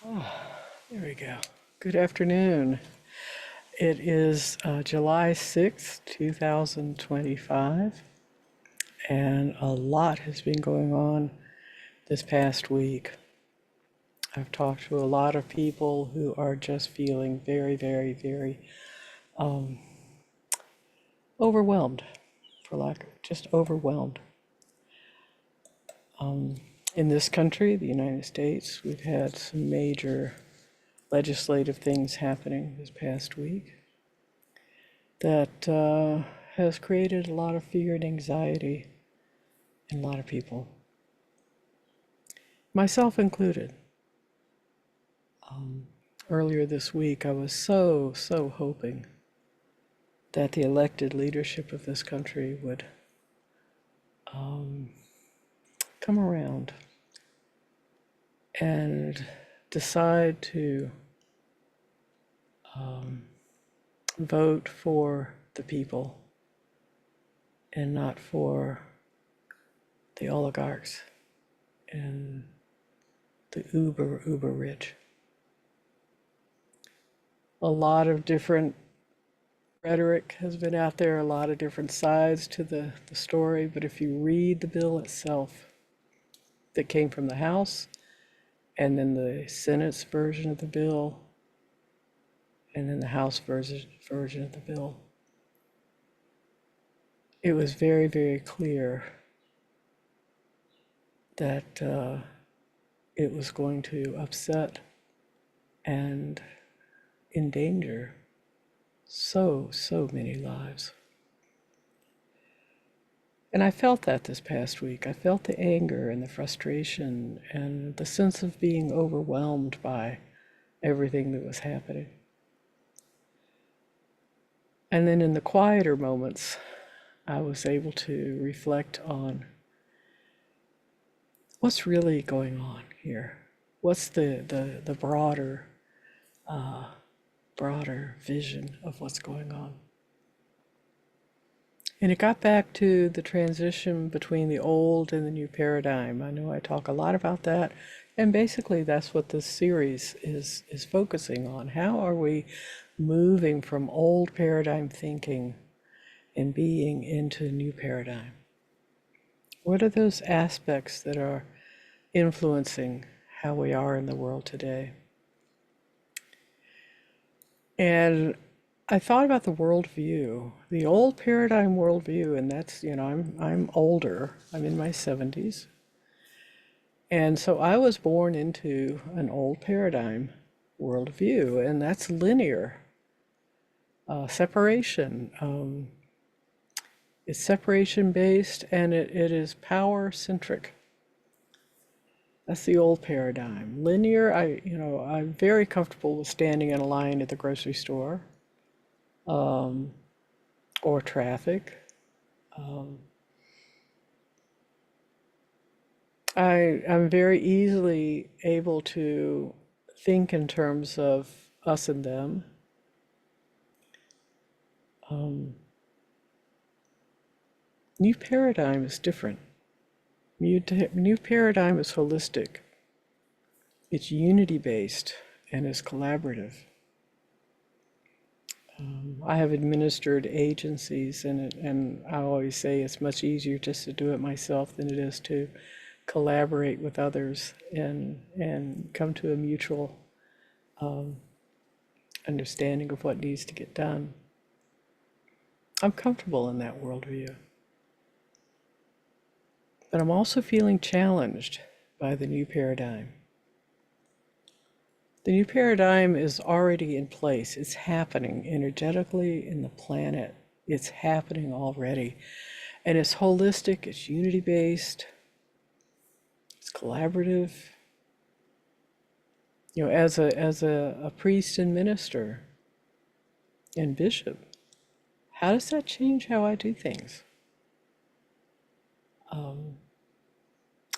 There we go. Good afternoon. It is July 6th, 2025, and a lot has been going on this past week. I've talked to a lot of people who are just feeling very, very, very overwhelmed, for lack of just overwhelmed. In this country, the United States, we've had some major legislative things happening this past week that has created a lot of fear and anxiety in a lot of people, myself included. Earlier this week, I was so hoping that the elected leadership of this country would come around and decide to vote for the people and not for the oligarchs and the uber rich. A lot of different rhetoric has been out there, a lot of different sides to the story, but if you read the bill itself that came from the House and then the Senate's version of the bill and then the House version of the bill, it was very, very clear that it was going to upset and endanger so many lives. And I felt that this past week. I felt the anger and the frustration and the sense of being overwhelmed by everything that was happening. And then in the quieter moments, I was able to reflect on what's really going on here. What's the broader vision of what's going on? And it got back to the transition between the old and the new paradigm. I know I talk a lot about that, and basically that's what this series is focusing on. How are we moving from old paradigm thinking and being into new paradigm? What are those aspects that are influencing how we are in the world today? And I thought about the worldview, the old paradigm worldview, and that's, I'm older. I'm in my 70s. And so I was born into an old paradigm worldview, and that's linear separation. It's separation based and it is power centric. That's the old paradigm. Linear, I'm very comfortable with standing in a line at the grocery store or traffic. I'm very easily able to think in terms of us and them. New paradigm is different. New paradigm is holistic. It's unity based and is collaborative. I have administered agencies, and I always say it's much easier just to do it myself than it is to collaborate with others and come to a mutual understanding of what needs to get done. I'm comfortable in that worldview. But I'm also feeling challenged by the new paradigm. The new paradigm is already in place. It's happening energetically in the planet. It's happening already. And it's holistic, it's unity based, it's collaborative. As a priest and minister and bishop, how does that change how I do things?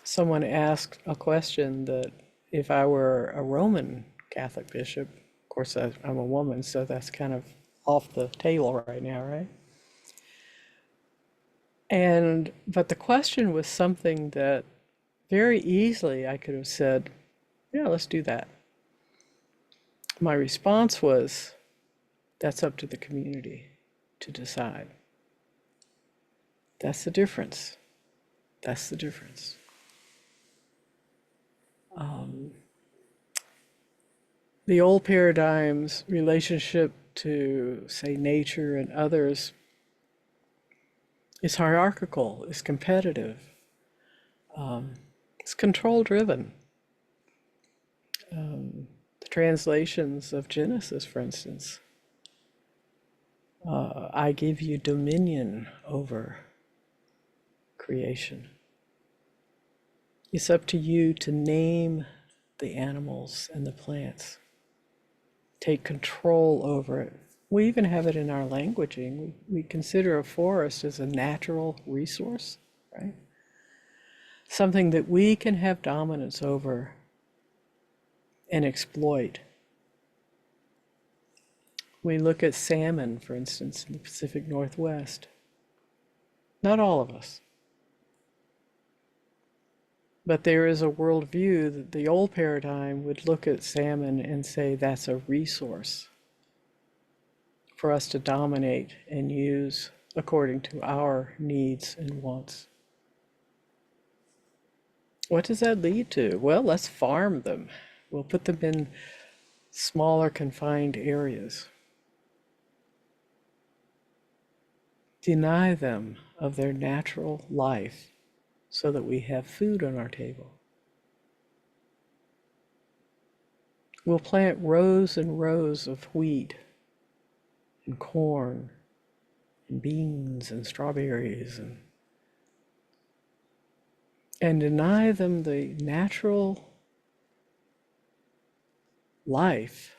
Someone asked a question that if I were a Roman Catholic bishop, of course I'm a woman, so that's kind of off the table right now, right? But the question was something that very easily I could have said, yeah, let's do that. My response was, that's up to the community to decide. That's the difference. That's the difference. The old paradigm's relationship to, say, nature and others is hierarchical, is competitive, it's control driven. The translations of Genesis, for instance, I give you dominion over creation. It's up to you to name the animals and the plants, take control over it. We even have it in our languaging. We consider a forest as a natural resource, right? Something that we can have dominance over and exploit. We look at salmon, for instance, in the Pacific Northwest. Not all of us. But there is a worldview that the old paradigm would look at salmon and say that's a resource for us to dominate and use according to our needs and wants. What does that lead to? Well, let's farm them. We'll put them in smaller confined areas. Deny them of their natural life so that we have food on our table. We'll plant rows and rows of wheat and corn and beans and strawberries and deny them the natural life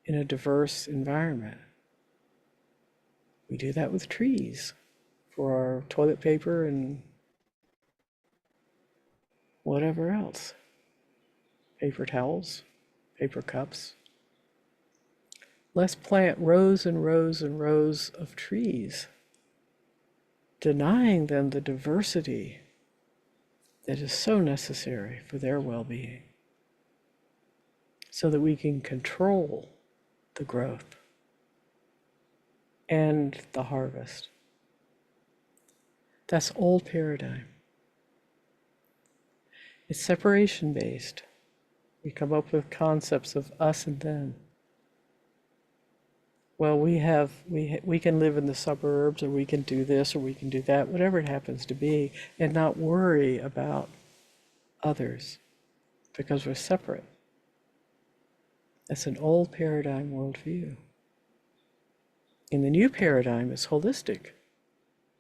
in a diverse environment. We do that with trees for our toilet paper and whatever else. Paper towels, paper cups. Let's plant rows and rows and rows of trees, denying them the diversity that is so necessary for their well-being, so that we can control the growth and the harvest. That's old paradigm. It's separation based. We come up with concepts of us and them. Well, we can live in the suburbs, or we can do this, or we can do that, whatever it happens to be, and not worry about others because we're separate. That's an old paradigm worldview. In the new paradigm, it's holistic.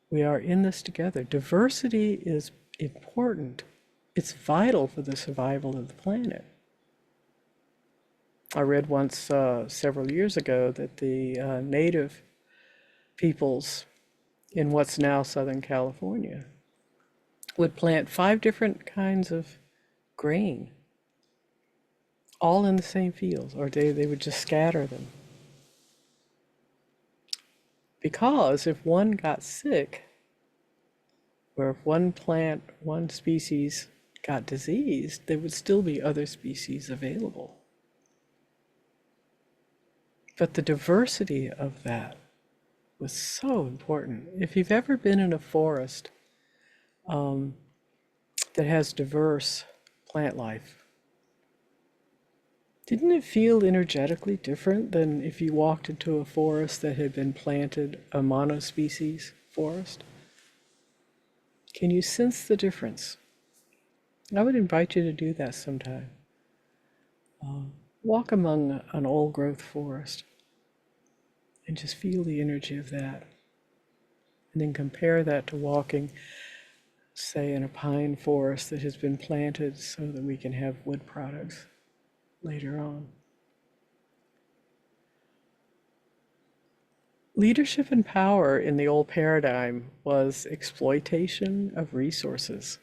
We are in this together. Diversity is important. It's vital for the survival of the planet. I read once several years ago that the native peoples in what's now Southern California would plant 5 different kinds of grain, all in the same fields, or they would just scatter them. Because if one got sick, or if one plant, one species got diseased, there would still be other species available. But the diversity of that was so important. If you've ever been in a forest that has diverse plant life, didn't it feel energetically different than if you walked into a forest that had been planted, a monospecies forest? Can you sense the difference? I would invite you to do that sometime. Walk among an old growth forest and just feel the energy of that. And then compare that to walking, say, in a pine forest that has been planted so that we can have wood products later on. Leadership and power in the old paradigm was exploitation of resources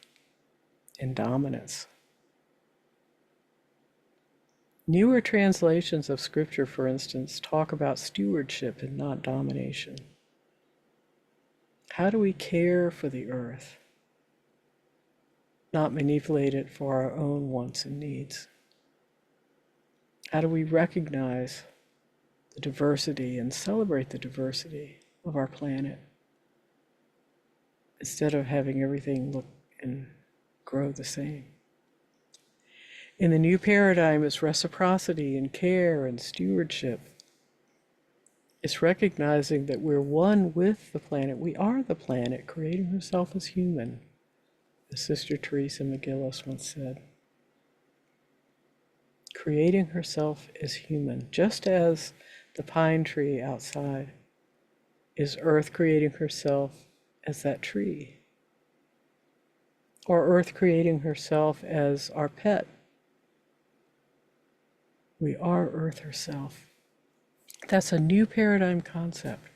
and dominance. Newer translations of scripture, for instance, talk about stewardship and not domination. How do we care for the earth, not manipulate it for our own wants and needs? How do we recognize the diversity and celebrate the diversity of our planet instead of having everything look and grow the same? In the new paradigm, it's reciprocity and care and stewardship. It's recognizing that we're one with the planet. We are the planet, creating herself as human, as Sister Teresa McGillis once said. Creating herself as human, just as the pine tree outside is Earth creating herself as that tree, or Earth creating herself as our pet. We are Earth herself. That's a new paradigm concept.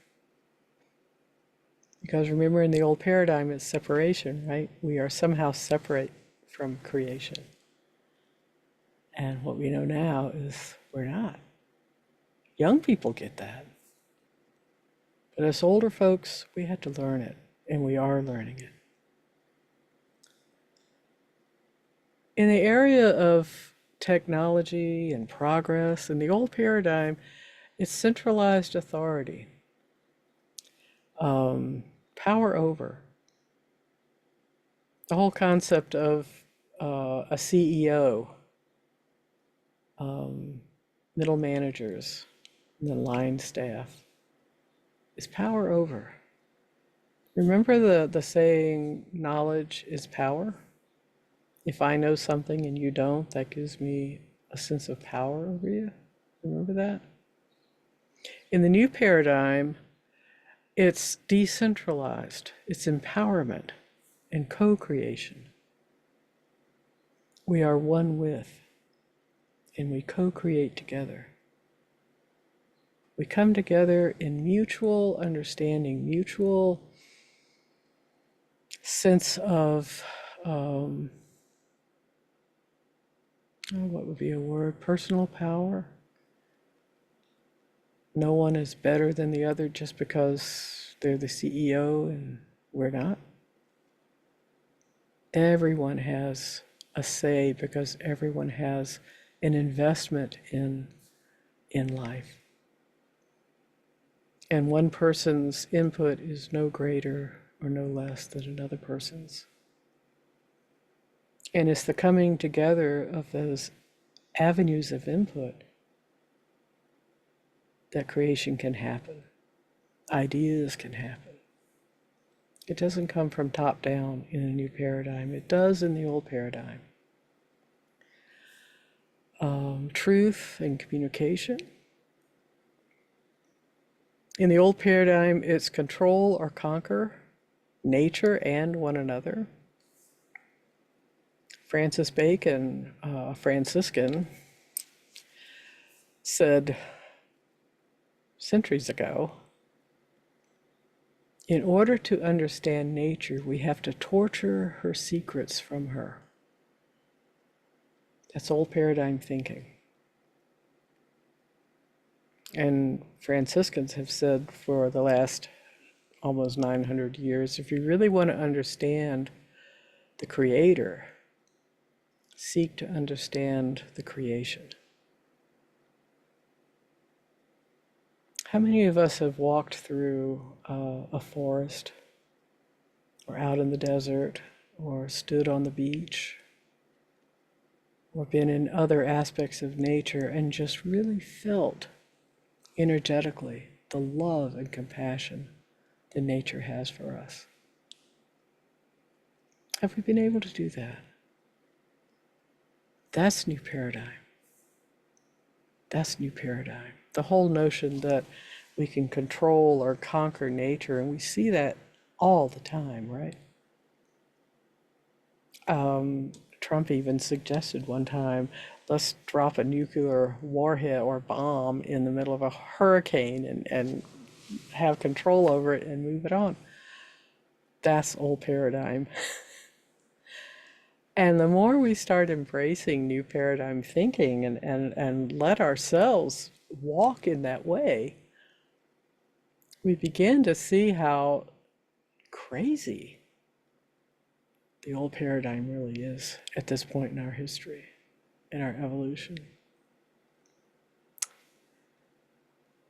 Because remember, in the old paradigm, it's separation, right? We are somehow separate from creation. And what we know now is we're not. Young people get that. But us older folks, we had to learn it, and we are learning it. In the area of technology and progress, in the old paradigm, it's centralized authority, power over. The whole concept of a CEO, middle managers, and the line staff is power over. Remember the saying, knowledge is power? If I know something and you don't, that gives me a sense of power over you. Remember that? In the new paradigm, it's decentralized, it's empowerment and co-creation. We are one with, and we co-create together. We come together in mutual understanding, mutual sense of, what would be a word? Personal power. No one is better than the other just because they're the CEO and we're not. Everyone has a say because everyone has an investment in life. And one person's input is no greater or no less than another person's. And it's the coming together of those avenues of input that creation can happen. Ideas can happen. It doesn't come from top down in a new paradigm. It does in the old paradigm. Truth and communication. In the old paradigm, it's control or conquer nature and one another. Francis Bacon, a Franciscan, said centuries ago, in order to understand nature, we have to torture her secrets from her. That's old paradigm thinking. And Franciscans have said for the last almost 900 years, if you really want to understand the Creator, seek to understand the creation. How many of us have walked through a forest or out in the desert or stood on the beach or been in other aspects of nature and just really felt energetically the love and compassion that nature has for us? Have we been able to do that? That's new paradigm. That's new paradigm. The whole notion that we can control or conquer nature, and we see that all the time, right? Trump even suggested one time, let's drop a nuclear warhead or bomb in the middle of a hurricane and have control over it and move it on. That's old paradigm. And the more we start embracing new paradigm thinking and let ourselves walk in that way, we begin to see how crazy the old paradigm really is at this point in our history, in our evolution.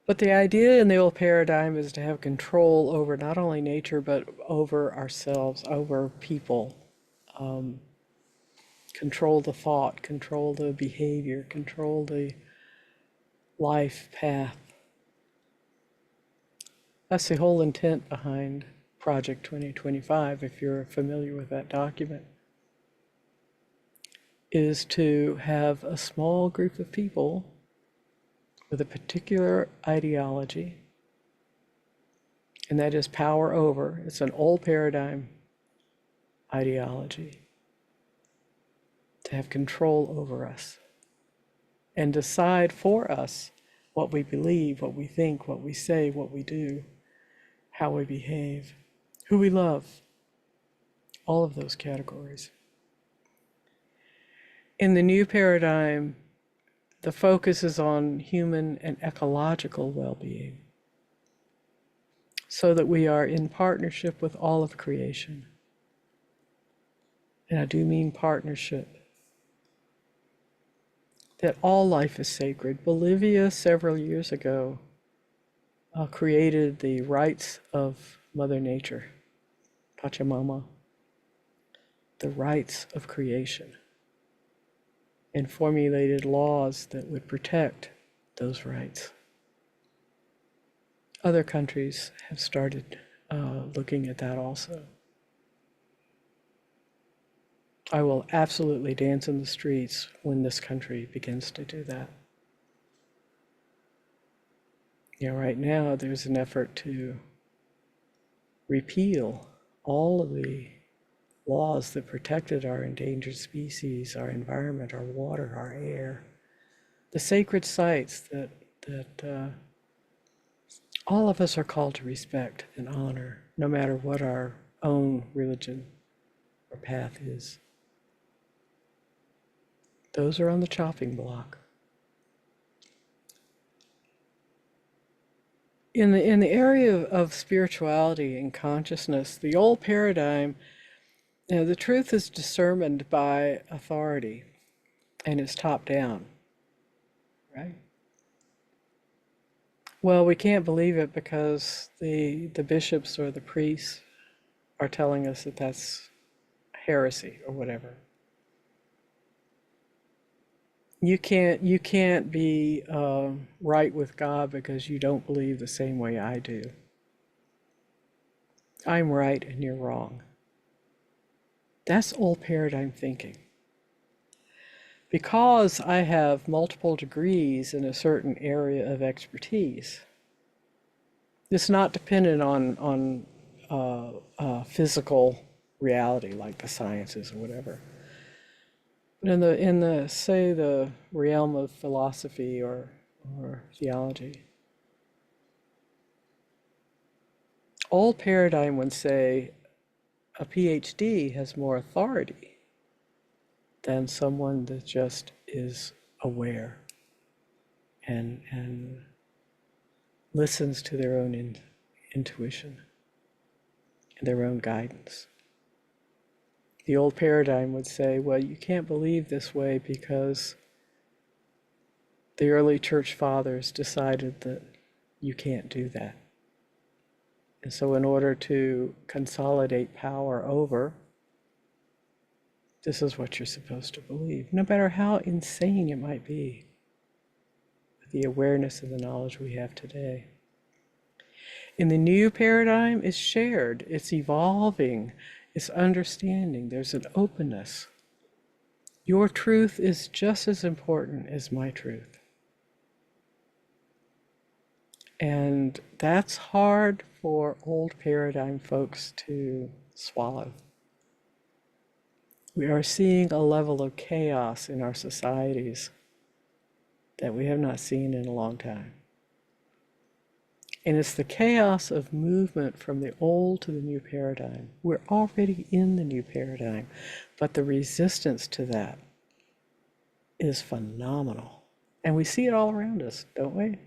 But the idea in the old paradigm is to have control over not only nature, but over ourselves, over people. Control the thought, control the behavior, control the life path. That's the whole intent behind Project 2025, if you're familiar with that document, is to have a small group of people with a particular ideology, and that is power over. It's an old paradigm ideology, to have control over us and decide for us what we believe, what we think, what we say, what we do, how we behave, who we love, all of those categories. In the new paradigm, the focus is on human and ecological well-being, so that we are in partnership with all of creation. And I do mean partnership. That all life is sacred. Bolivia, several years ago, created the rights of Mother Nature, Pachamama, the rights of creation, and formulated laws that would protect those rights. Other countries have started looking at that also. I will absolutely dance in the streets when this country begins to do that. You know, right now there's an effort to repeal all of the laws that protected our endangered species, our environment, our water, our air, the sacred sites that all of us are called to respect and honor, no matter what our own religion or path is. Those are on the chopping block. In the area of spirituality and consciousness, the old paradigm, you know, the truth is discerned by authority, and it's top down, right? Well, we can't believe it because the bishops or the priests are telling us that that's heresy or whatever. You can't be right with God because you don't believe the same way I do. I'm right and you're wrong. That's old paradigm thinking. Because I have multiple degrees in a certain area of expertise, it's not dependent on physical reality like the sciences or whatever. But in the say the realm of philosophy or theology, old paradigm would say a PhD has more authority than someone that just is aware and listens to their own intuition and their own guidance. The old paradigm would say, well, you can't believe this way because the early church fathers decided that you can't do that. And so in order to consolidate power over, this is what you're supposed to believe, no matter how insane it might be, with the awareness and the knowledge we have today. In the new paradigm, it's shared, it's evolving, it's understanding, there's an openness. Your truth is just as important as my truth. And that's hard for old paradigm folks to swallow. We are seeing a level of chaos in our societies that we have not seen in a long time. And it's the chaos of movement from the old to the new paradigm. We're already in the new paradigm, but the resistance to that is phenomenal. And we see it all around us, don't we?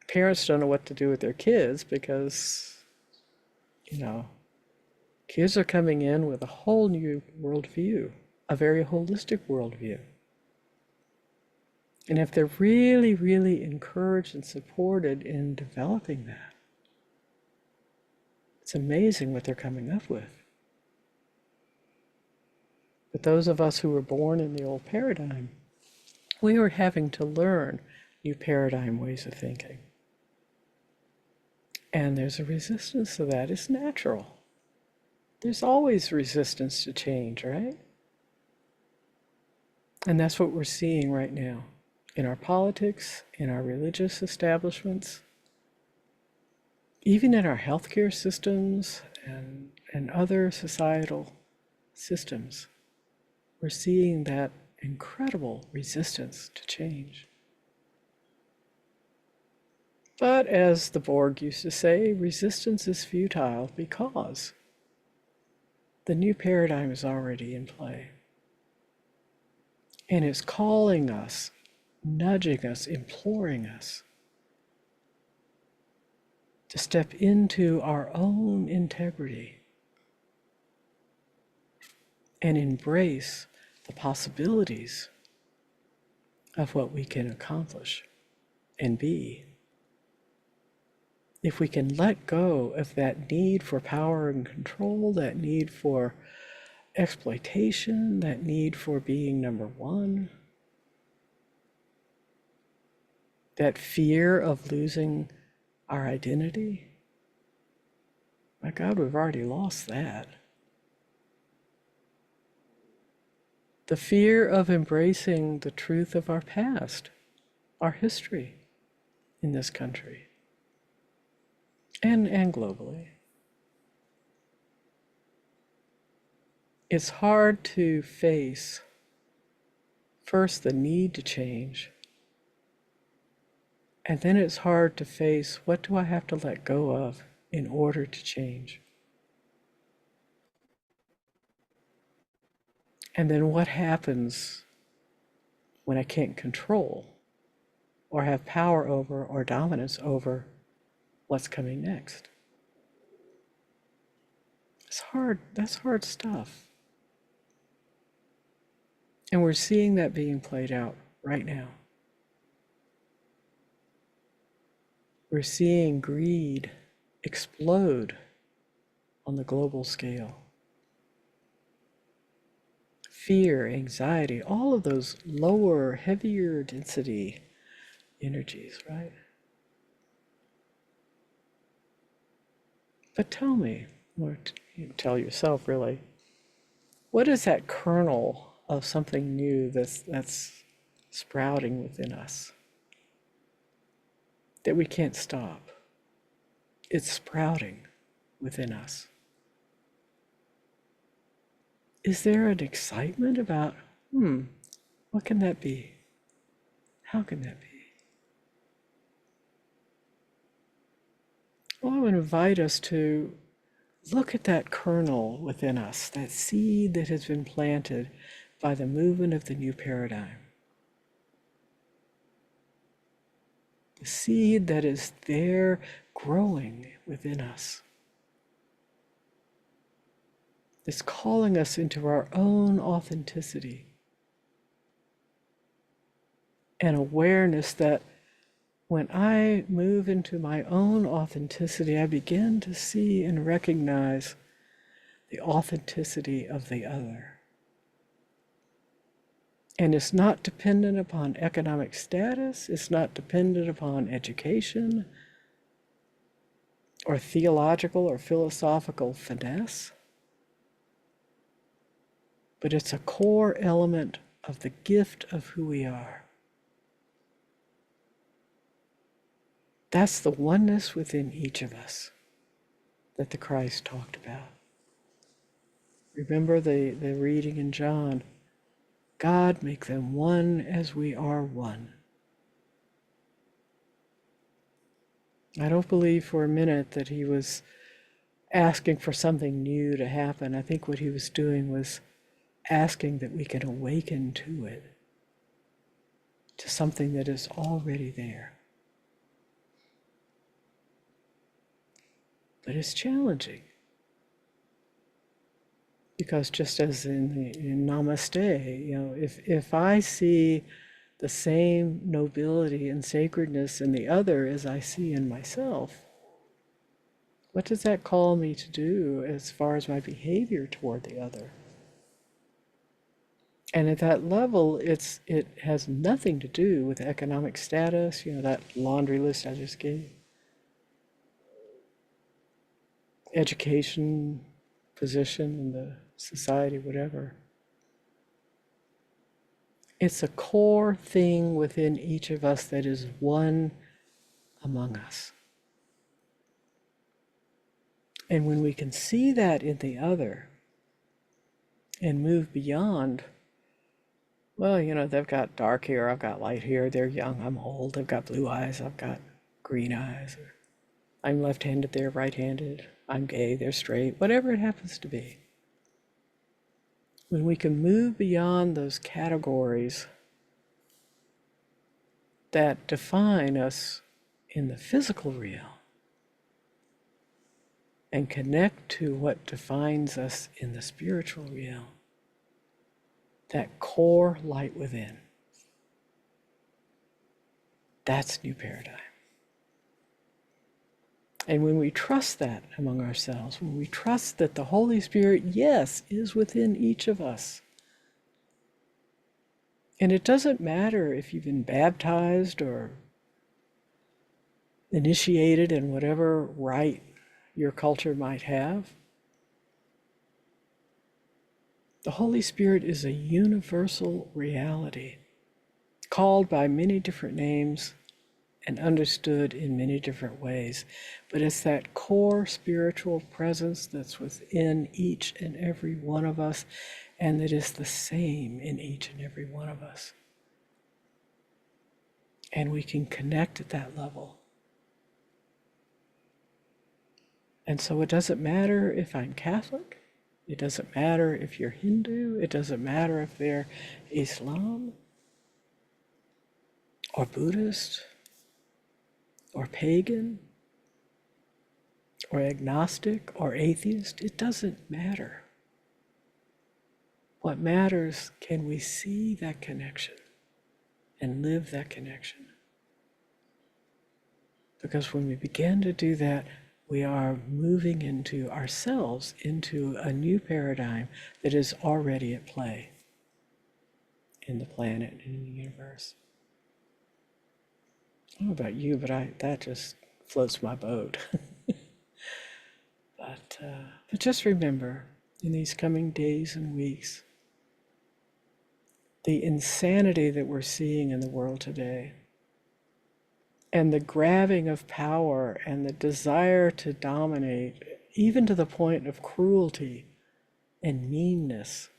Parents don't know what to do with their kids because, you know, kids are coming in with a whole new worldview, a very holistic worldview. And if they're really, really encouraged and supported in developing that, it's amazing what they're coming up with. But those of us who were born in the old paradigm, we were having to learn new paradigm ways of thinking. And there's a resistance to that. It's natural. There's always resistance to change, right? And that's what we're seeing right now in our politics, in our religious establishments, even in our healthcare systems and other societal systems. We're seeing that incredible resistance to change. But as the Borg used to say, resistance is futile because the new paradigm is already in play. And it's calling us, nudging us, imploring us to step into our own integrity and embrace the possibilities of what we can accomplish and be. If we can let go of that need for power and control, that need for exploitation, that need for being number one, that fear of losing our identity, my God, we've already lost that. The fear of embracing the truth of our past, our history in this country and globally. It's hard to face first the need to change, and then it's hard to face what do I have to let go of in order to change. And then what happens when I can't control or have power over or dominance over what's coming next? It's hard. That's hard stuff. And we're seeing that being played out right now. We're seeing greed explode on the global scale. Fear, anxiety, all of those lower, heavier density energies, right? But tell me, or you tell yourself really, what is that kernel of something new that's sprouting within us that we can't stop? It's sprouting within us. Is there an excitement about, what can that be? How can that be? Well, I would invite us to look at that kernel within us, that seed that has been planted by the movement of the new paradigm. The seed that is there growing within us. It's calling us into our own authenticity and awareness that when I move into my own authenticity, I begin to see and recognize the authenticity of the other. And it's not dependent upon economic status, it's not dependent upon education or theological or philosophical finesse, but it's a core element of the gift of who we are. That's the oneness within each of us that the Christ talked about. Remember the reading in John, God, make them one as we are one. I don't believe for a minute that he was asking for something new to happen. I think what he was doing was asking that we can awaken to it, to something that is already there. But it's challenging. Because just as in Namaste, if I see the same nobility and sacredness in the other as I see in myself, what does that call me to do as far as my behavior toward the other? And at that level, it has nothing to do with economic status, that laundry list I just gave, education, position in the society, whatever. It's a core thing within each of us that is one among us. And when we can see that in the other and move beyond, well, they've got dark hair, I've got light hair, they're young, I'm old, they've got blue eyes, I've got green eyes, or I'm left-handed, they're right-handed, I'm gay, they're straight, whatever it happens to be. When we can move beyond those categories that define us in the physical realm and connect to what defines us in the spiritual realm, that core light within, that's New Paradigm. And when we trust that among ourselves, when we trust that the Holy Spirit, yes, is within each of us, and it doesn't matter if you've been baptized or initiated in whatever rite your culture might have, the Holy Spirit is a universal reality, called by many different names and understood in many different ways. But it's that core spiritual presence that's within each and every one of us, and that is the same in each and every one of us. And we can connect at that level. And so it doesn't matter if I'm Catholic, it doesn't matter if you're Hindu, it doesn't matter if they're Islam or Buddhist or pagan or agnostic or atheist, it doesn't matter. What matters, can we see that connection and live that connection? Because when we begin to do that, we are moving into ourselves, into a new paradigm that is already at play in the planet and in the universe. I don't know about you, but that just floats my boat. But just remember, in these coming days and weeks, the insanity that we're seeing in the world today, and the grabbing of power and the desire to dominate, even to the point of cruelty and meanness,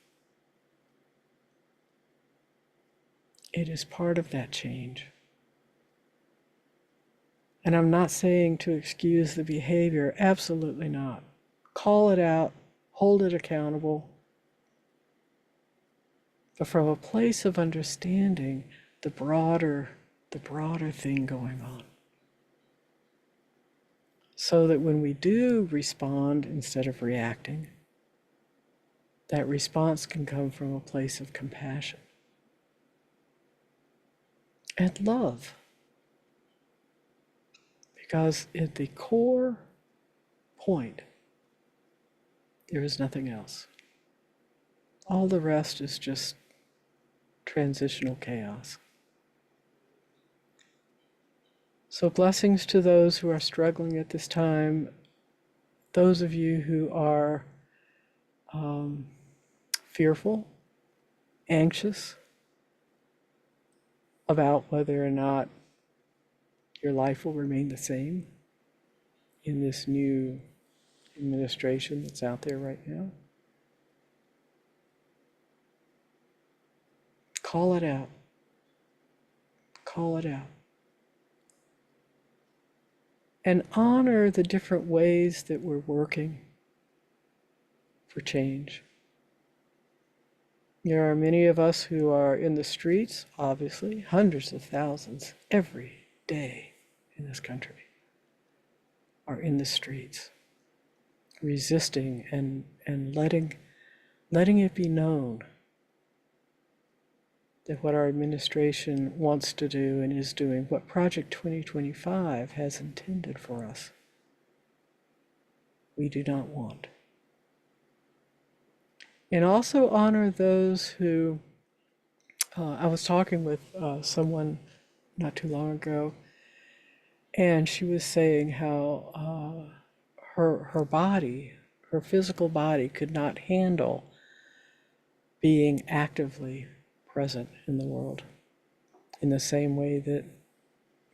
it is part of that change. And I'm not saying to excuse the behavior, absolutely not. Call it out, hold it accountable, but from a place of understanding the broader thing going on. So that when we do respond instead of reacting, that response can come from a place of compassion and love. Because at the core point, there is nothing else. All the rest is just transitional chaos. So blessings to those who are struggling at this time, those of you who are fearful, anxious about whether or not your life will remain the same in this new administration that's out there right now. Call it out. Call it out. And honor the different ways that we're working for change. There are many of us who are in the streets, obviously, hundreds of thousands every day in this country are in the streets, resisting and letting it be known that what our administration wants to do and is doing, what Project 2025 has intended for us, we do not want. And also honor those who, I was talking with someone not too long ago, and she was saying how her body, her physical body, could not handle being actively present in the world in the same way that,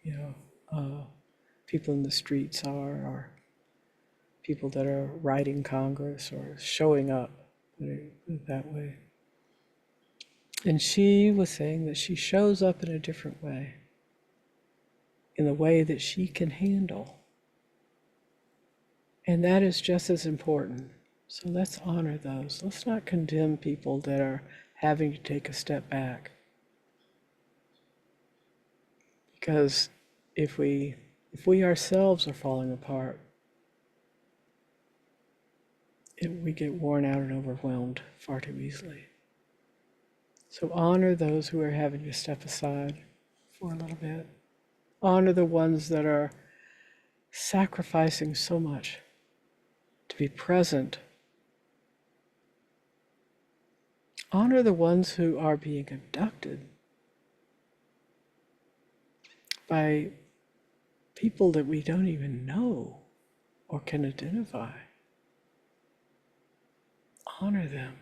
you know, people in the streets are, or people that are writing Congress or showing up, put it that way. And she was saying that she shows up in a different way, in the way that she can handle. And that is just as important. So let's honor those. Let's not condemn people that are having to take a step back. Because if we ourselves are falling apart, we get worn out and overwhelmed far too easily. So honor those who are having to step aside for a little bit. Honor the ones that are sacrificing so much to be present. Honor the ones who are being abducted by people that we don't even know or can identify. Honor them.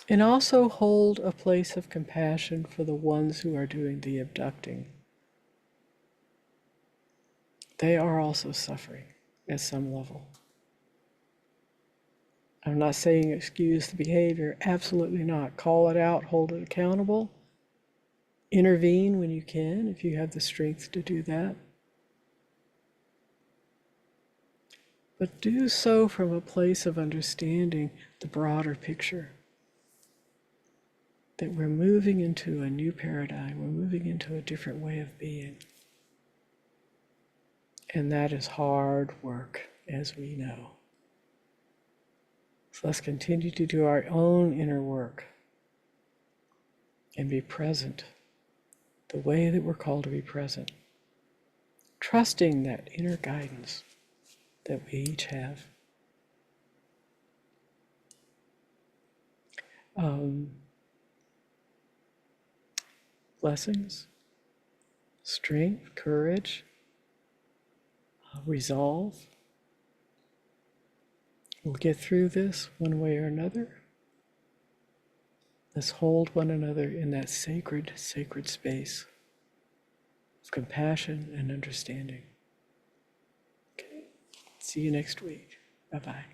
And also hold a place of compassion for the ones who are doing the abducting. They are also suffering at some level. I'm not saying excuse the behavior, absolutely not. Call it out, hold it accountable, intervene when you can, if you have the strength to do that. But do so from a place of understanding the broader picture. That we're moving into a new paradigm, we're moving into a different way of being. And that is hard work, as we know. So let's continue to do our own inner work and be present the way that we're called to be present, trusting that inner guidance that we each have. Blessings, strength, courage, resolve. We'll get through this one way or another. Let's hold one another in that sacred, sacred space of compassion and understanding. Okay. See you next week. Bye-bye.